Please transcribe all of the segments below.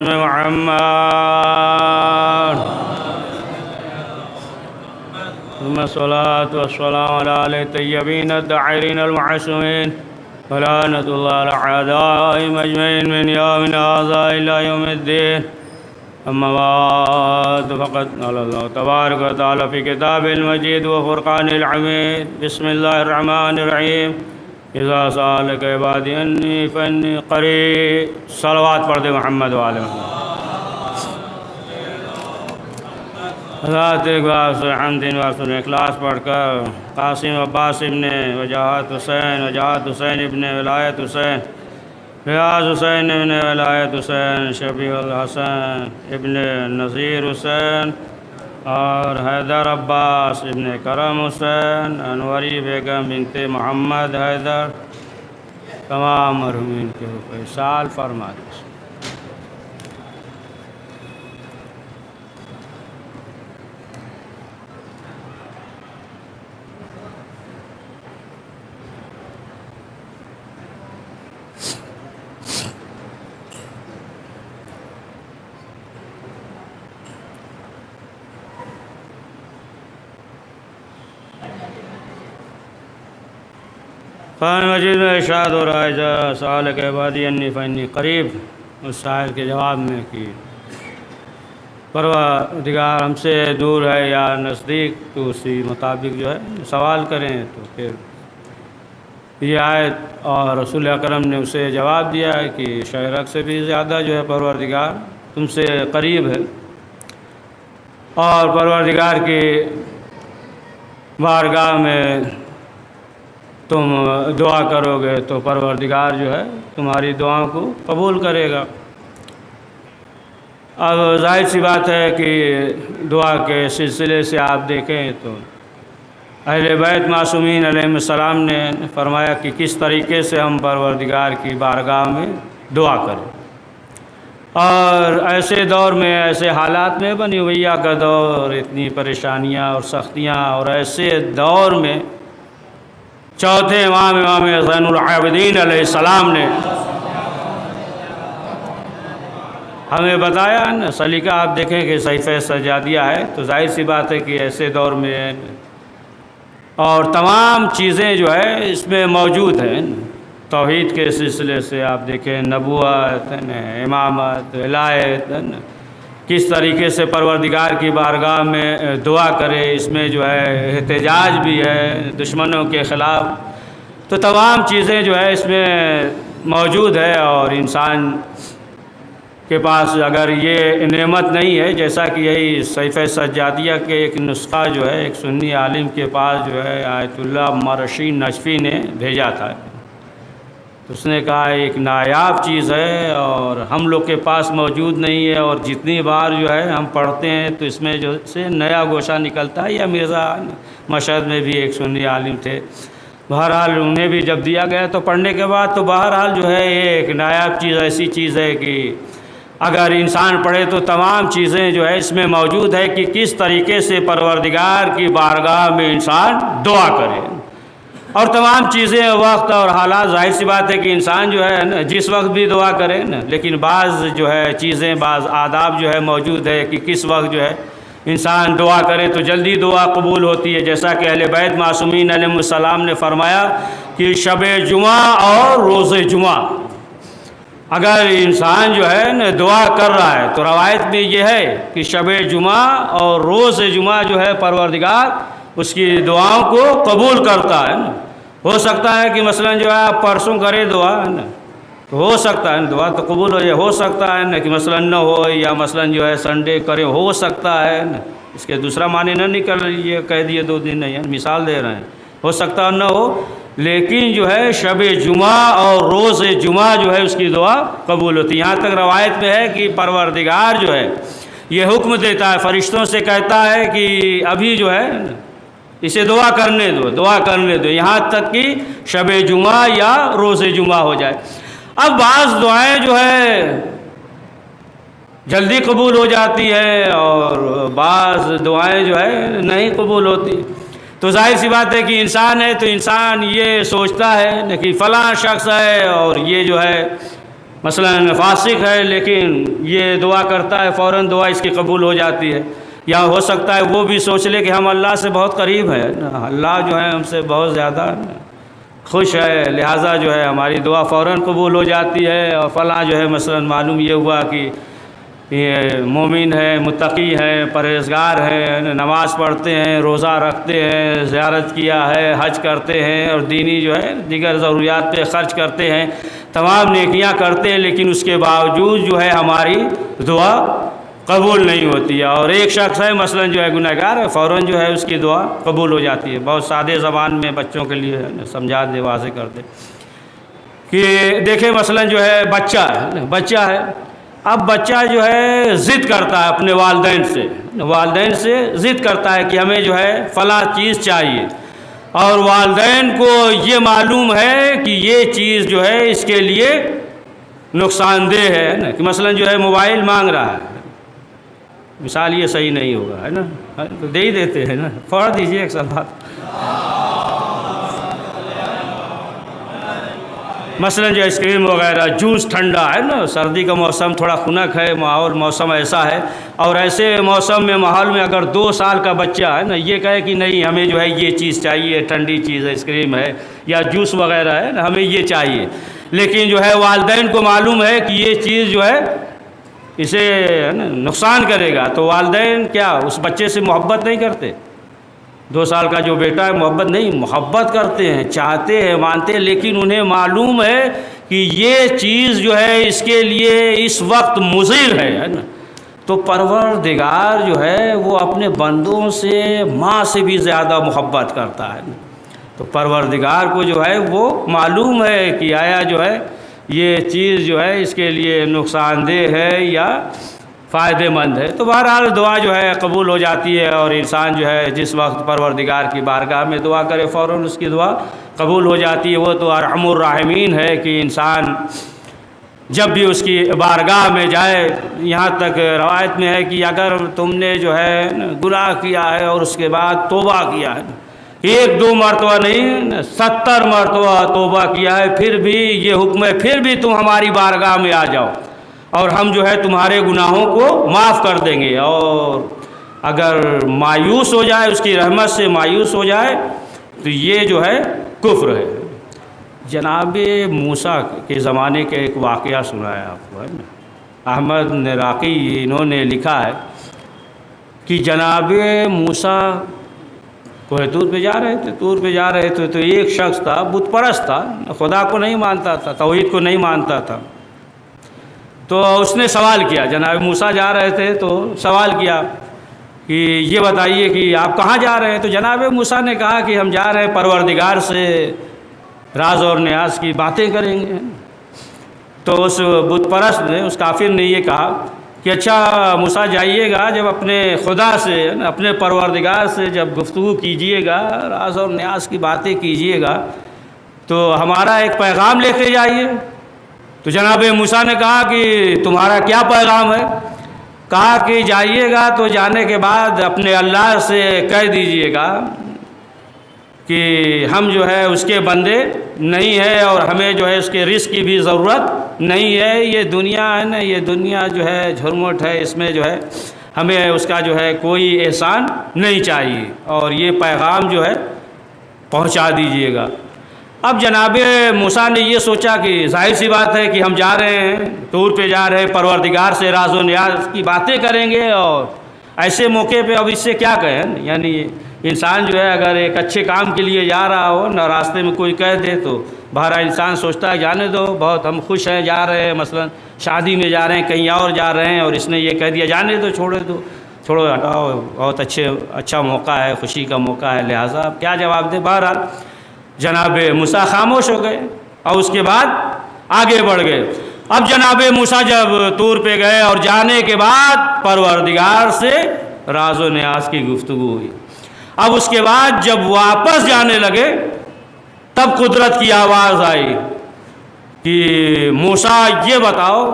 محمد ثم الصلاة والسلام على آل الطيبين الطاهرين المعصومين ولعنة الله على أعدائهم أجمعين من يوم هذا إلى يوم الدين. أما بعد فقد قال الله تبارك وتعالى في كتابه المجيد وفرقانه الحميد. بسم الله الرحمن الرحيم. اذا سألك عبادي انی فانی قریب. صلوات پڑھ دے محمد والے حضرات اقبال حمد واسر اخلاص پڑھ کر قاسم عباس ابن وجاہت حسین ابن ولایت حسین ریاض حسین ابن ولایت حسین شفیع الحسین ابن نذیر حسین اور حیدر عباس ابن کرم حسین انوری بیگم بنت محمد حیدر تمام مرحومین کے روپے سال فرما دیں. قرآن مجید میں ارشاد ہو رہا ہے جا سألک عبادی انی فانی قریب. اس سائل کے جواب میں کہ پروردگار ہم سے دور ہے یا نزدیک، تو اسی مطابق جو ہے سوال کریں. تو پھر یہ آیت اور رسول اکرم نے اسے جواب دیا ہے کہ شرک سے بھی زیادہ جو ہے پروردگار تم سے قریب ہے، اور پروردگار کی بارگاہ میں تم دعا کرو گے تو پروردگار جو ہے تمہاری دعاؤں کو قبول کرے گا. اب ظاہر سی بات ہے کہ دعا کے سلسلے سے آپ دیکھیں تو اہل بیت معصومین علیہ السلام نے فرمایا کہ کس طریقے سے ہم پروردگار کی بارگاہ میں دعا کریں. اور ایسے دور میں، ایسے حالات میں، بنی امیہ کا دور، اتنی پریشانیاں اور سختیاں، اور ایسے دور میں چوتھے امام زین العابدین علیہ السلام نے ہمیں بتایا نا سلیقہ. آپ دیکھیں کہ صحیفہ سجادیہ ہے تو ظاہر سی بات ہے کہ ایسے دور میں اور تمام چیزیں جو ہے اس میں موجود ہیں. توحید کے سلسلے سے آپ دیکھیں نبوت، امامت، ولایت، کس طریقے سے پروردگار کی بارگاہ میں دعا کرے، اس میں جو ہے احتجاج بھی ہے دشمنوں کے خلاف. تو تمام چیزیں جو ہے اس میں موجود ہے، اور انسان کے پاس اگر یہ نعمت نہیں ہے، جیسا کہ یہی صحیفہ سجادیہ کے ایک نسخہ جو ہے ایک سنی عالم کے پاس جو ہے آیت اللہ مرشی نجفی نے بھیجا تھا. اس نے کہا ایک نایاب چیز ہے اور ہم لوگ کے پاس موجود نہیں ہے، اور جتنی بار جو ہے ہم پڑھتے ہیں تو اس میں جو سے نیا گوشہ نکلتا ہے. یا مرزا مشہد میں بھی ایک سنی عالم تھے، بہرحال انہیں بھی جب دیا گیا تو پڑھنے کے بعد تو بہرحال جو ہے یہ ایک نایاب چیز، ایسی چیز ہے کہ اگر انسان پڑھے تو تمام چیزیں جو ہے اس میں موجود ہے کہ کس طریقے سے پروردگار کی بارگاہ میں انسان دعا کرے. اور تمام چیزیں، وقت اور حالات، ظاہر سی بات ہے کہ انسان جو ہے نا جس وقت بھی دعا کرے نا، لیکن بعض جو ہے چیزیں، بعض آداب جو ہے موجود ہے کہ کس وقت جو ہے انسان دعا کرے تو جلدی دعا قبول ہوتی ہے. جیسا کہ اہل بیت معصومین علیہ السلام نے فرمایا کہ شب جمعہ اور روز جمعہ اگر انسان جو ہے نا دعا کر رہا ہے تو روایت میں یہ ہے کہ شب جمعہ اور روز جمعہ جو ہے پروردگار اس کی دعاؤں کو قبول کرتا ہے نا. ہو سکتا ہے کہ مثلا جو ہے آپ پرسوں کرے دعا ہے نا، ہو سکتا ہے دعا تو قبول ہو جائے. ہو سکتا ہے نا کہ مثلا نہ ہو، یا مثلا جو ہے سنڈے کرے، ہو سکتا ہے نا. اس کے دوسرا معنی نہ نکل یہ کہہ دیے 2 دن نہیں ہے، مثال دے رہے ہیں. ہو سکتا ہے نہ ہو، لیکن جو ہے شب جمعہ اور روز جمعہ جو ہے اس کی دعا قبول ہوتی ہے. یہاں تک روایت میں ہے کہ پروردگار جو ہے یہ حکم دیتا ہے، فرشتوں سے کہتا ہے کہ ابھی جو ہے اسے دعا کرنے دو یہاں تک کہ شب جمعہ یا روز جمعہ ہو جائے. اب بعض دعائیں جو ہے جلدی قبول ہو جاتی ہے اور بعض دعائیں جو ہے نہیں قبول ہوتی. تو ظاہر سی بات ہے کہ انسان ہے تو انسان یہ سوچتا ہے کہ فلاں شخص ہے اور یہ جو ہے مثلا فاسق ہے لیکن یہ دعا کرتا ہے، فوراً دعا اس کی قبول ہو جاتی ہے. یا ہو سکتا ہے وہ بھی سوچ لے کہ ہم اللہ سے بہت قریب ہیں، اللہ جو ہے ہم سے بہت زیادہ خوش ہے، لہٰذا جو ہے ہماری دعا فوراً قبول ہو جاتی ہے. اور فلاں جو ہے مثلا معلوم یہ ہوا کہ یہ مومن ہے، متقی ہے، پرہیزگار ہے، نماز پڑھتے ہیں، روزہ رکھتے ہیں، زیارت کیا ہے، حج کرتے ہیں اور دینی جو ہے دیگر ضروریات پہ خرچ کرتے ہیں، تمام نیکیاں کرتے ہیں، لیکن اس کے باوجود جو ہے ہماری دعا قبول نہیں ہوتی ہے. اور ایک شخص ہے مثلا جو ہے گناہ گار ہے، فوراً جو ہے اس کی دعا قبول ہو جاتی ہے. بہت سادے زبان میں بچوں کے لیے سمجھا دے، واضح کر دے کہ دیکھیں مثلا جو ہے بچہ ہے، اب بچہ جو ہے ضد کرتا ہے اپنے والدین سے ضد کرتا ہے کہ ہمیں جو ہے فلاں چیز چاہیے، اور والدین کو یہ معلوم ہے کہ یہ چیز جو ہے اس کے لیے نقصان دہ ہے نا. کہ مثلا جو ہے موبائل مانگ رہا ہے، مثال یہ صحیح نہیں ہوگا ہے نا، تو دے ہی دیتے ہیں نا، پڑھ دیجیے ایک سال بات. مثلا جو آئس کریم وغیرہ، جوس ٹھنڈا ہے نا، سردی کا موسم تھوڑا خنک ہے، ماحول موسم ایسا ہے، اور ایسے موسم میں ماحول میں اگر 2 سال کا بچہ ہے نا یہ کہے کہ نہیں ہمیں جو ہے یہ چیز چاہیے، ٹھنڈی چیز آئس کریم ہے یا جوس وغیرہ ہے نا ہمیں یہ چاہیے، لیکن جو ہے والدین کو معلوم ہے کہ یہ چیز جو ہے اسے نقصان کرے گا، تو والدین کیا اس بچے سے محبت نہیں کرتے؟ 2 سال کا جو بیٹا ہے محبت کرتے ہیں، چاہتے ہیں، مانتے ہیں، لیکن انہیں معلوم ہے کہ یہ چیز جو ہے اس کے لیے اس وقت مضر ہے نا. تو پروردگار جو ہے وہ اپنے بندوں سے ماں سے بھی زیادہ محبت کرتا ہے. تو پروردگار کو جو ہے وہ معلوم ہے کہ آیا جو ہے یہ چیز جو ہے اس کے لیے نقصان دہ ہے یا فائدہ مند ہے. تو بہرحال دعا جو ہے قبول ہو جاتی ہے، اور انسان جو ہے جس وقت پروردگار کی بارگاہ میں دعا کرے فوراً اس کی دعا قبول ہو جاتی ہے. وہ تو ارحم الراحمین ہے کہ انسان جب بھی اس کی بارگاہ میں جائے، یہاں تک روایت میں ہے کہ اگر تم نے جو ہے گناہ کیا ہے اور اس کے بعد توبہ کیا ہے، 1-2 مرتبہ نہیں 70 مرتبہ توبہ کیا ہے، پھر بھی یہ حکم ہے پھر بھی تم ہماری بارگاہ میں آ جاؤ اور ہم جو ہے تمہارے گناہوں کو معاف کر دیں گے. اور اگر مایوس ہو جائے، اس کی رحمت سے مایوس ہو جائے، تو یہ جو ہے کفر ہے. جناب موسیٰ کے زمانے کا ایک واقعہ سنایا آپ کو ہے نا، احمد نراقی انہوں نے لکھا ہے کہ جناب موسیٰ کوہ طور پہ جا رہے تھے تو ایک شخص تھا، بت پرست تھا، خدا کو نہیں مانتا تھا، توحید کو نہیں مانتا تھا. تو اس نے سوال کیا، جناب موسیٰ جا رہے تھے تو سوال کیا کہ یہ بتائیے کہ آپ کہاں جا رہے ہیں؟ تو جناب موسیٰ نے کہا کہ ہم جا رہے ہیں پروردگار سے راز اور نیاز کی باتیں کریں گے. تو اس بت پرست نے، اس کافر نے یہ کہا کہ اچھا موسیٰ جائیے گا، جب اپنے خدا سے، اپنے پروردگار سے جب گفتگو کیجئے گا، راز اور نیاز کی باتیں کیجئے گا، تو ہمارا ایک پیغام لے کے جائیے. تو جناب موسیٰ نے کہا کہ تمہارا کیا پیغام ہے؟ کہا کہ جائیے گا تو جانے کے بعد اپنے اللہ سے کہہ دیجئے گا کہ ہم جو ہے اس کے بندے نہیں ہے اور ہمیں جو ہے اس کے رزق کی بھی ضرورت نہیں ہے. یہ دنیا ہے نا، یہ دنیا جو ہے جھرمٹ ہے، اس میں جو ہے ہمیں اس کا جو ہے کوئی احسان نہیں چاہیے، اور یہ پیغام جو ہے پہنچا دیجئے گا. اب جناب موسیٰ نے یہ سوچا کہ ظاہر سی بات ہے کہ ہم جا رہے ہیں، ٹور پہ جا رہے ہیں، پروردگار سے راز و نیاز کی باتیں کریں گے، اور ایسے موقع پہ اب اس سے کیا کہیں. یعنی انسان جو ہے اگر ایک اچھے کام کے لیے جا رہا ہو نہ، راستے میں کوئی کہہ دے تو بہرحال انسان سوچتا ہے جانے دو، بہت ہم خوش ہیں جا رہے ہیں، مثلا شادی میں جا رہے ہیں، کہیں اور جا رہے ہیں، اور اس نے یہ کہہ دیا جانے دو، چھوڑو ہٹاؤ، بہت اچھا موقع ہے، خوشی کا موقع ہے، لہٰذا اب کیا جواب دے. بہرحال جناب موسیٰ خاموش ہو گئے اور اس کے بعد آگے بڑھ گئے. اب جناب موسیٰ جب طور پہ گئے اور جانے کے بعد پروردگار سے راز و نیاز کی گفتگو ہوئی. اب اس کے بعد جب واپس جانے لگے تب قدرت کی آواز آئی کہ موسیٰ یہ بتاؤ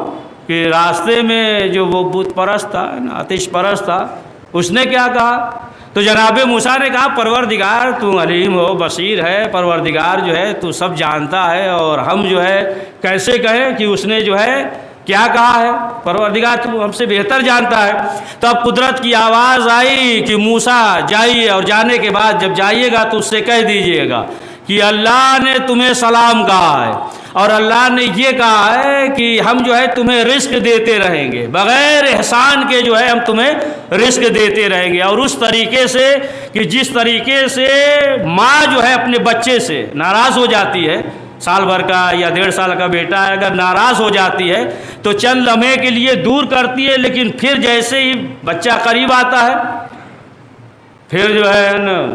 کہ راستے میں جو وہ بت پرست تھا، آتش پرست تھا، اس نے کیا کہا؟ تو جناب موسیٰ نے کہا پروردگار تو علیم ہو، بصیر ہے، پروردگار جو ہے تو سب جانتا ہے، اور ہم جو ہے کیسے کہیں کہ اس نے جو ہے کیا کہا ہے، پروردگار تو ہم سے بہتر جانتا ہے۔ تو اب قدرت کی آواز آئی کہ موسیٰ جائیے، اور جانے کے بعد جب جائیے گا تو اس سے کہہ دیجئے گا کہ اللہ نے تمہیں سلام کہا ہے، اور اللہ نے یہ کہا ہے کہ ہم جو ہے تمہیں رزق دیتے رہیں گے، بغیر احسان کے جو ہے ہم تمہیں رزق دیتے رہیں گے، اور اس طریقے سے کہ جس طریقے سے ماں جو ہے اپنے بچے سے ناراض ہو جاتی ہے، سال بھر کا یا 1.5 سال کا بیٹا ہے اگر ناراض ہو جاتی ہے تو چند لمحے کے لیے دور کرتی ہے، لیکن پھر جیسے ہی بچہ قریب آتا ہے پھر جو ہے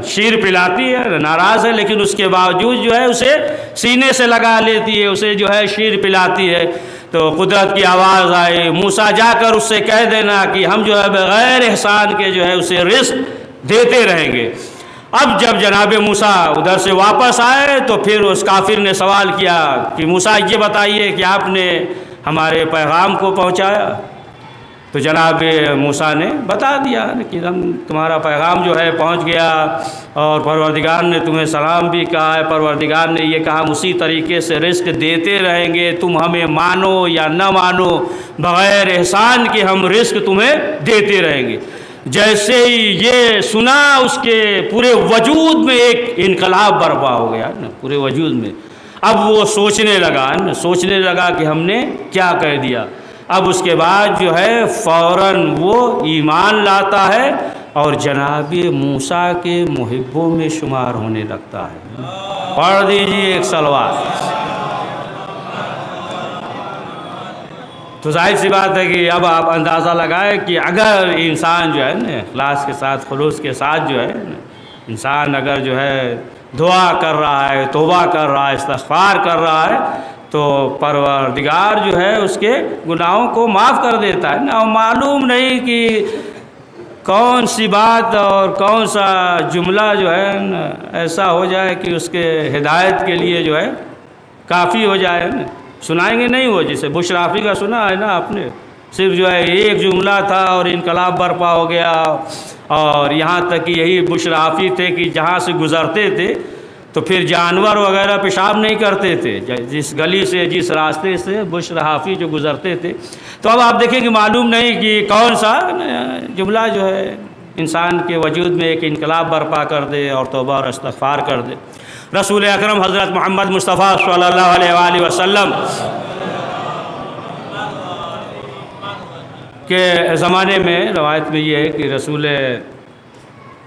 شیر پلاتی ہے، ناراض ہے لیکن اس کے باوجود جو ہے اسے سینے سے لگا لیتی ہے، اسے جو ہے شیر پلاتی ہے۔ تو قدرت کی آواز آئی، موسیٰ جا کر اس سے کہہ دینا کہ ہم جو ہے بغیر احسان کے جو ہے اسے رزق دیتے رہیں گے۔ اب جب جناب موسیٰ ادھر سے واپس آئے تو پھر اس کافر نے سوال کیا کہ موسیٰ یہ بتائیے کہ آپ نے ہمارے پیغام کو پہنچایا؟ تو جناب موسیٰ نے بتا دیا کہ تمہارا پیغام جو ہے پہنچ گیا، اور پروردگار نے تمہیں سلام بھی کہا ہے، پروردگار نے یہ کہا ہم اسی طریقے سے رزق دیتے رہیں گے، تم ہمیں مانو یا نہ مانو، بغیر احسان کے ہم رزق تمہیں دیتے رہیں گے۔ جیسے ہی یہ سنا اس کے پورے وجود میں ایک انقلاب برپا ہو گیا نا، پورے وجود میں۔ اب وہ سوچنے لگا کہ ہم نے کیا کہہ دیا۔ اب اس کے بعد جو ہے فوراً وہ ایمان لاتا ہے اور جناب موسیٰ کے محبوں میں شمار ہونے لگتا ہے۔ پڑھ دیجیے ایک صلوات۔ تو ظاہر سی بات ہے کہ اب آپ اندازہ لگائیں کہ اگر انسان جو ہے نا اخلاص کے ساتھ، خلوص کے ساتھ جو ہے انسان اگر جو ہے دعا کر رہا ہے، توبہ کر رہا ہے، استغفار کر رہا ہے، تو پروردگار جو ہے اس کے گناہوں کو معاف کر دیتا ہے نا۔ اور معلوم نہیں کہ کون سی بات اور کون سا جملہ جو ہے نا ایسا ہو جائے کہ اس کے ہدایت کے لیے جو ہے کافی ہو جائے نا۔ سنائیں گے نہیں وہ، جیسے بشرافی کا سنا ہے نا آپ نے، صرف جو ہے ایک جملہ تھا اور انقلاب برپا ہو گیا، اور یہاں تک کہ یہی بشرافی تھے کہ جہاں سے گزرتے تھے تو پھر جانور وغیرہ پیشاب نہیں کرتے تھے، جس گلی سے جس راستے سے بشرافی جو گزرتے تھے۔ تو اب آپ دیکھیں کہ معلوم نہیں کہ کون سا جملہ جو ہے انسان کے وجود میں ایک انقلاب برپا کر دے اور توبہ اور استغفار کر دے۔ رسول اکرم حضرت محمد مصطفیٰ صلی اللہ علیہ وآلہ وسلم کے زمانے میں روایت میں یہ ہے کہ رسول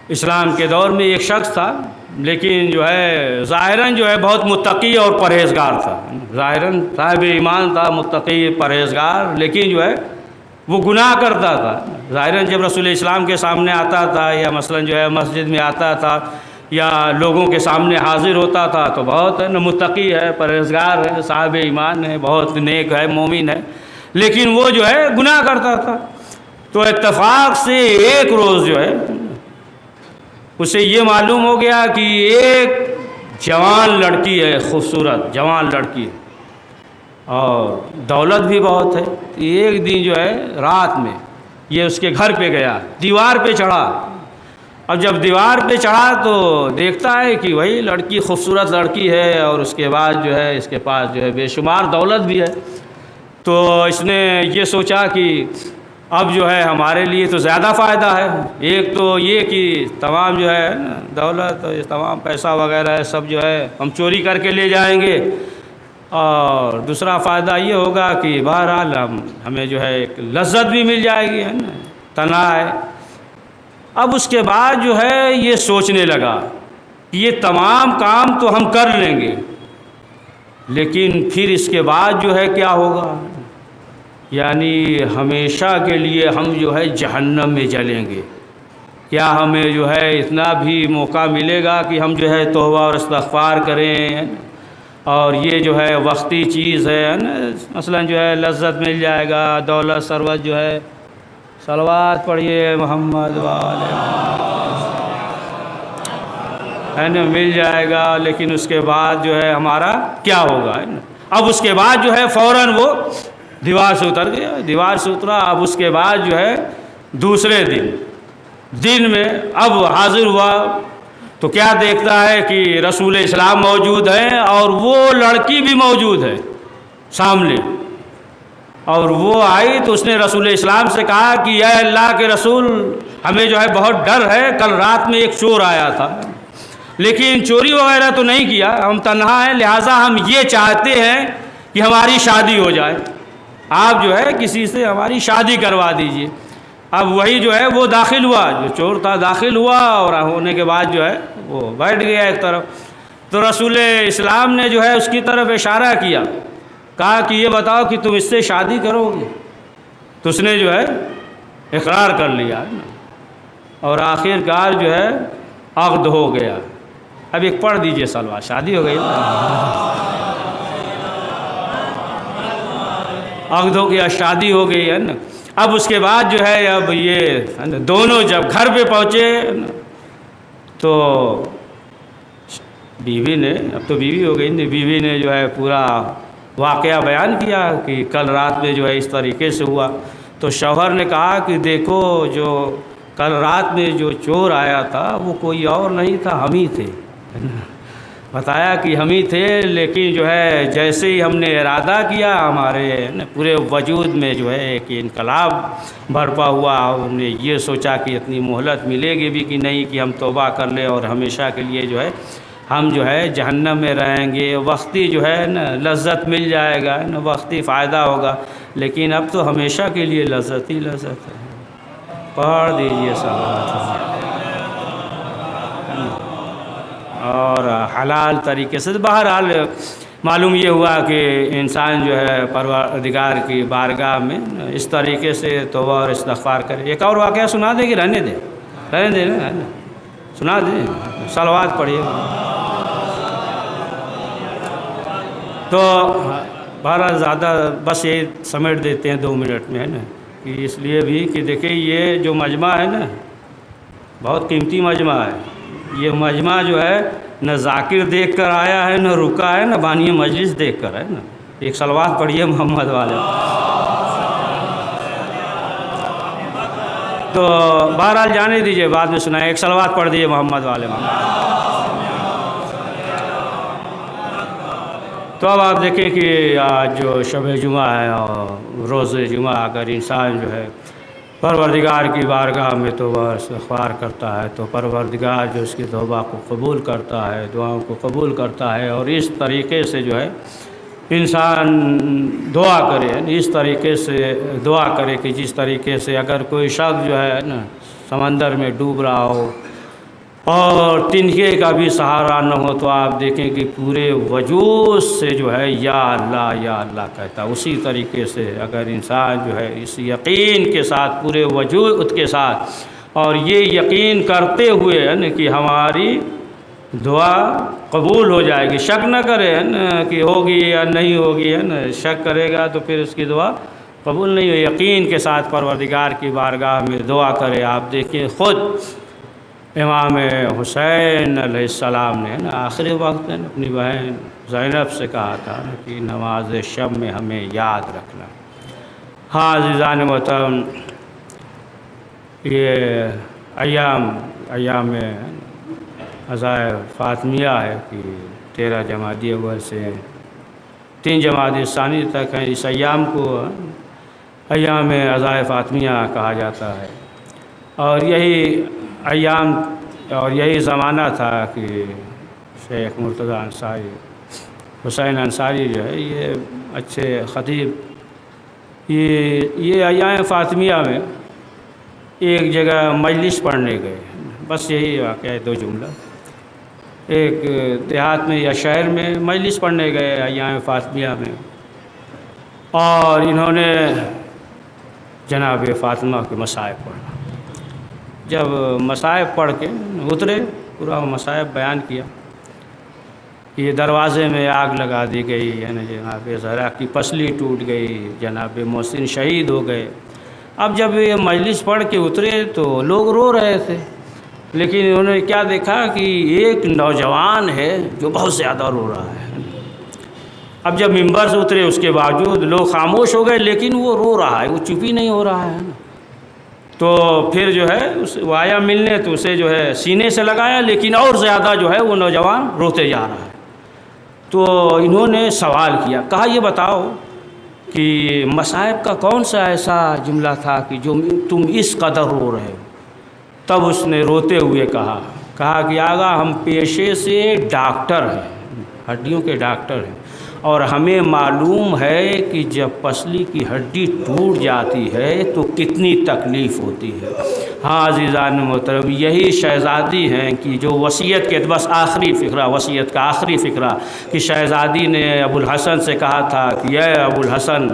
اسلام کے دور میں ایک شخص تھا، لیکن جو ہے ظاہراً جو ہے بہت متقی اور پرہیزگار تھا، ظاہراً صاحب ایمان تھا، متقی پرہیزگار، لیکن جو ہے وہ گناہ کرتا تھا۔ ظاہراً جب رسول اسلام کے سامنے آتا تھا یا مثلاً جو ہے مسجد میں آتا تھا یا لوگوں کے سامنے حاضر ہوتا تھا تو بہت ہے نا متقی ہے، پرہیزگار ہے، صاحب ایمان ہے، بہت نیک ہے، مومن ہے، لیکن وہ جو ہے گناہ کرتا تھا۔ تو اتفاق سے ایک روز جو ہے اسے یہ معلوم ہو گیا کہ ایک جوان لڑکی ہے، خوبصورت جوان لڑکی ہے اور دولت بھی بہت ہے۔ ایک دن جو ہے رات میں یہ اس کے گھر پہ گیا، دیوار پہ چڑھا۔ اب جب دیوار پہ چڑھا تو دیکھتا ہے کہ وہی لڑکی خوبصورت لڑکی ہے، اور اس کے بعد جو ہے اس کے پاس جو ہے بے شمار دولت بھی ہے۔ تو اس نے یہ سوچا کہ اب جو ہے ہمارے لیے تو زیادہ فائدہ ہے، ایک تو یہ کہ تمام جو ہے دولت تمام پیسہ وغیرہ ہے سب جو ہے ہم چوری کر کے لے جائیں گے، اور دوسرا فائدہ یہ ہوگا کہ بہرحال ہمیں جو ہے ایک لذت بھی مل جائے گی، ہے نا، تنہا ہے۔ اب اس کے بعد جو ہے یہ سوچنے لگا کہ یہ تمام کام تو ہم کر لیں گے، لیکن پھر اس کے بعد جو ہے کیا ہوگا، یعنی ہمیشہ کے لیے ہم جو ہے جہنم میں جلیں گے۔ کیا ہمیں جو ہے اتنا بھی موقع ملے گا کہ ہم جو ہے توبہ اور استغفار کریں، اور یہ جو ہے وقتی چیز ہے نا، مثلا جو ہے لذت مل جائے گا، دولت ثروت جو ہے، صلوات پڑھیے محمد والے ہے نا، مل جائے گا، لیکن اس کے بعد جو ہے ہمارا کیا ہوگا، ہے نا۔ اب اس کے بعد جو ہے فوراً وہ دیوار سے اتر گیا، دیوار سے اترا۔ اب اس کے بعد جو ہے دوسرے دن دن میں اب حاضر ہوا تو کیا دیکھتا ہے کہ رسول اسلام موجود ہیں اور وہ لڑکی بھی موجود ہے سامنے. اور وہ آئی تو اس نے رسول اسلام سے کہا کہ اے اللہ کے رسول، ہمیں جو ہے بہت ڈر ہے، کل رات میں ایک چور آیا تھا، لیکن چوری وغیرہ تو نہیں کیا، ہم تنہا ہیں، لہٰذا ہم یہ چاہتے ہیں کہ ہماری شادی ہو جائے، آپ جو ہے کسی سے ہماری شادی کروا دیجئے. اب وہی جو ہے وہ داخل ہوا، جو چور تھا داخل ہوا، اور ہونے کے بعد جو ہے وہ بیٹھ گیا ایک طرف. تو رسول اسلام نے جو ہے اس کی طرف اشارہ کیا، کہا کہ یہ بتاؤ کہ تم اس سے شادی کرو گے؟ تو اس نے جو ہے اقرار کر لیا، اور آخر کار جو ہے عقد ہو گیا. اب ایک پڑھ دیجئے صلوات، شادی ہو گئی، عقد ہو گیا، شادی ہو گئی ہے نا. اب اس کے بعد جو ہے اب یہ دونوں جب گھر پہ پہنچے تو بیوی نے، اب تو بیوی ہو گئی، بیوی نے جو ہے پورا واقعہ بیان کیا کہ کل رات میں جو ہے اس طریقے سے ہوا. تو شوہر نے کہا کہ دیکھو، جو کل رات میں جو چور آیا تھا وہ کوئی اور نہیں تھا، ہم ہی تھے. بتایا کہ ہم ہی تھے، لیکن جو ہے جیسے ہی ہم نے ارادہ کیا، ہمارے پورے وجود میں جو ہے ایک انقلاب برپا ہوا. ہم نے یہ سوچا کہ اتنی مہلت ملے گی بھی کہ نہیں، کہ ہم توبہ کر لیں اور ہمیشہ کے لیے جو ہے ہم جو ہے جہنم میں رہیں گے. وقتی جو ہے نا لذت مل جائے گا نا، وقتی فائدہ ہوگا، لیکن اب تو ہمیشہ کے لیے لذت ہی لذت ہے. پڑھ دیجئے صلوات. اور حلال طریقے سے بہرحال معلوم یہ ہوا کہ انسان جو ہے پروردگار کی بارگاہ میں اس طریقے سے توبہ اور استغفار کرے. ایک اور واقعہ سنا دے کہ رہنے دے؟ رہنے دے نا، سنا دیں، صلوات پڑھیے. تو بہرحال زیادہ بس یہ سمیٹ دیتے ہیں 2 منٹ میں، ہے نا، کہ اس لیے بھی کہ دیکھیں یہ جو مجمع ہے نا بہت قیمتی مجمع ہے. یہ مجمع جو ہے نہ ذاکر دیکھ کر آیا ہے، نہ رکا ہے، نہ بانی مجلس دیکھ کر ہے نا. ایک صلوات پڑھیے محمد والے. تو بہرحال جانے دیجئے، بعد میں سنائیں. ایک صلوات پڑھ دیجئے محمد والے. تو اب آپ دیکھیں کہ آج جو شب جمعہ ہے اور روز جمعہ، اگر انسان جو ہے پروردگار کی بارگاہ میں توبہ استغفار کرتا ہے تو پروردگار جو اس کی توبہ کو قبول کرتا ہے، دعاؤں کو قبول کرتا ہے. اور اس طریقے سے جو ہے انسان دعا کرے، اس طریقے سے دعا کرے کہ جس طریقے سے اگر کوئی شخص جو ہے نا سمندر میں ڈوب رہا ہو اور تنکے کا بھی سہارا نہ ہو، تو آپ دیکھیں کہ پورے وجود سے جو ہے یا اللہ کہتا. اسی طریقے سے اگر انسان جو ہے اس یقین کے ساتھ، پورے وجود کے ساتھ، اور یہ یقین کرتے ہوئے ہے نا کہ ہماری دعا قبول ہو جائے گی، شک نہ کرے ہے نا کہ ہوگی یا نہیں ہوگی، ہے نا. شک کرے گا تو پھر اس کی دعا قبول نہیں ہو. یقین کے ساتھ پروردگار کی بارگاہ میں دعا کرے. آپ دیکھیں خود امام حسین علیہ السلام نے نا آخری وقت میں اپنی بہن زینب سے کہا تھا کہ نماز شب میں ہمیں یاد رکھنا. ہاں عزیزان محترم، یہ ایام عزائے فاطمیہ ہے کہ 13 جمادی اول سے 3 جمادی ثانی تک ہیں. اس ایام کو ایام عزائے فاطمیہ کہا جاتا ہے. اور یہی ایام اور یہی زمانہ تھا کہ شیخ مرتضیٰ انصاری، حسین انصاری جو ہے یہ اچھے خطیب، یہ ایام فاطمیہ میں ایک جگہ مجلس پڑھنے گئے. بس یہی واقعہ 2 جملہ. ایک دیہات میں یا شہر میں مجلس پڑھنے گئے ایام فاطمیہ میں، اور انہوں نے جناب فاطمہ کے مصائب پڑھا. جب مصائب پڑھ کے اترے، پورا مصائب بیان کیا کہ یہ دروازے میں آگ لگا دی گئی ہے نا، جناب زہرا کی پسلی ٹوٹ گئی، جناب محسن شہید ہو گئے. اب جب یہ مجلس پڑھ کے اترے تو لوگ رو رہے تھے، لیکن انہوں نے کیا دیکھا کہ ایک نوجوان ہے جو بہت زیادہ رو رہا ہے. اب جب ممبر سے اترے اس کے باوجود لوگ خاموش ہو گئے، لیکن وہ رو رہا ہے، وہ چپ ہی نہیں ہو رہا ہے نا. تو پھر جو ہے وہ آیا ملنے، تو اسے جو ہے سینے سے لگایا، لیکن اور زیادہ جو ہے وہ نوجوان روتے جا رہا ہے۔ تو انہوں نے سوال کیا، کہا یہ بتاؤ کہ مصائب کا کون سا ایسا جملہ تھا کہ جو تم اس قدر رو رہے ہو؟ تب اس نے روتے ہوئے کہا کہ آغا ہم پیشے سے ڈاکٹر ہیں، ہڈیوں کے ڈاکٹر ہیں، اور ہمیں معلوم ہے کہ جب پسلی کی ہڈی ٹوٹ جاتی ہے تو کتنی تکلیف ہوتی ہے۔ ہاں عزیزان محترم، یہی شہزادی ہیں کہ جو وصیت کے بس آخری فقرہ، وصیت کا آخری فقرہ، کہ شہزادی نے ابو الحسن سے کہا تھا کہ اے ابو الحسن،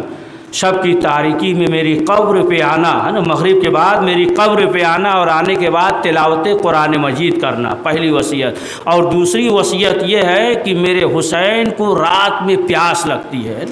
شب کی تاریکی میں میری قبر پہ آنا ہے نا، مغرب کے بعد میری قبر پہ آنا، اور آنے کے بعد تلاوت قرآن مجید کرنا، پہلی وصیت۔ اور دوسری وصیت یہ ہے کہ میرے حسین کو رات میں پیاس لگتی ہے،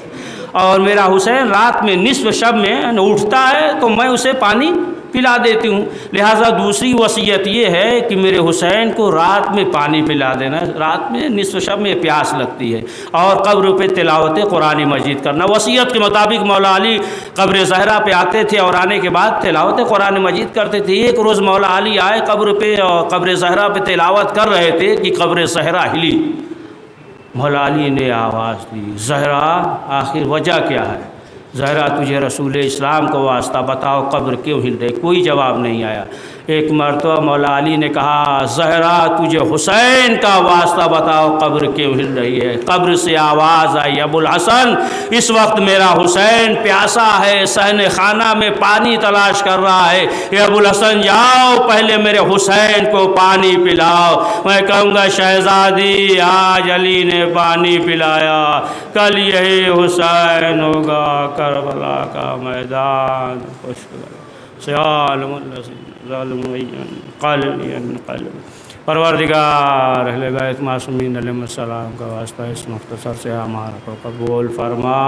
اور میرا حسین رات میں نصف شب میں اٹھتا ہے تو میں اسے پانی پلا دیتی ہوں، لہٰذا دوسری وصیت یہ ہے کہ میرے حسین کو رات میں پانی پلا دینا، رات میں نصف شب میں پیاس لگتی ہے، اور قبر پہ تلاوت قرآن مجید کرنا۔ وصیت کے مطابق مولا علی قبر زہرا پہ آتے تھے اور آنے کے بعد تلاوت قرآن مجید کرتے تھے۔ ایک روز مولا علی آئے قبر پہ اور قبر زہرا پہ تلاوت کر رہے تھے کہ قبر زہرا ہلی۔ مولا علی نے آواز دی، زہرا آخر وجہ کیا ہے؟ زہرا تجھے رسول اسلام کو واسطہ بتاؤ قبر کیوں ہل رہی؟ کوئی جواب نہیں آیا۔ ایک مرتبہ مولا علی نے کہا، زہرا تجھے حسین کا واسطہ بتاؤ قبر کیوں ہل رہی ہے؟ قبر سے آواز آئی، ابو الحسن اس وقت میرا حسین پیاسا ہے، صحن خانہ میں پانی تلاش کر رہا ہے، اے ابو الحسن جاؤ پہلے میرے حسین کو پانی پلاؤ۔ میں کہوں گا شہزادی آج علی نے پانی پلایا، کل یہی حسین ہوگا کربلا کا میدان خشک سیالم ظالم قلب۔ پروردگار اہل بیت معصومین علیہ السلام کا واسطہ اس مختصر سے ہمارا کو قبول فرما،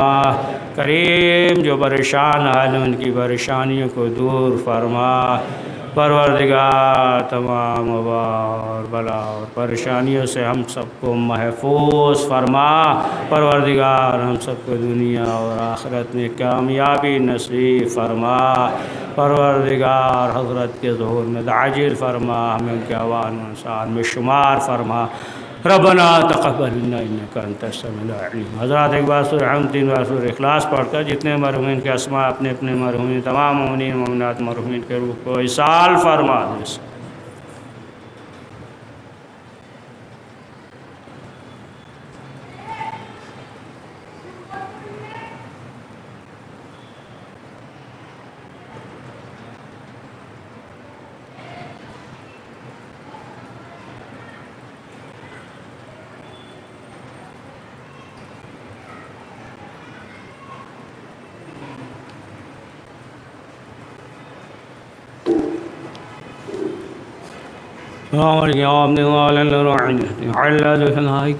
کریم جو پریشان حال ان کی پریشانیوں کو دور فرما، پروردگار تمام وبا اور بلا اور پریشانیوں سے ہم سب کو محفوظ فرما، پروردگار ہم سب کو دنیا اور آخرت میں کامیابی نصیب فرما، پروردگار حضرت کے ظہور میں عاجل فرما، ہمیں ان کے اوان و انصار میں شمار فرما۔ ربنا تقبل منا انک انت السمیع العلیم۔ حضرات ایک بار سورہ حمد 3 بار سورہ اخلاص پڑھ کر جتنے مرحومین کے اسماء اپنے اپنے مرحومین تمام مومنین مومنات مرحومین کے روح کو ایصال فرما دے۔ السلام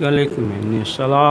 علیکم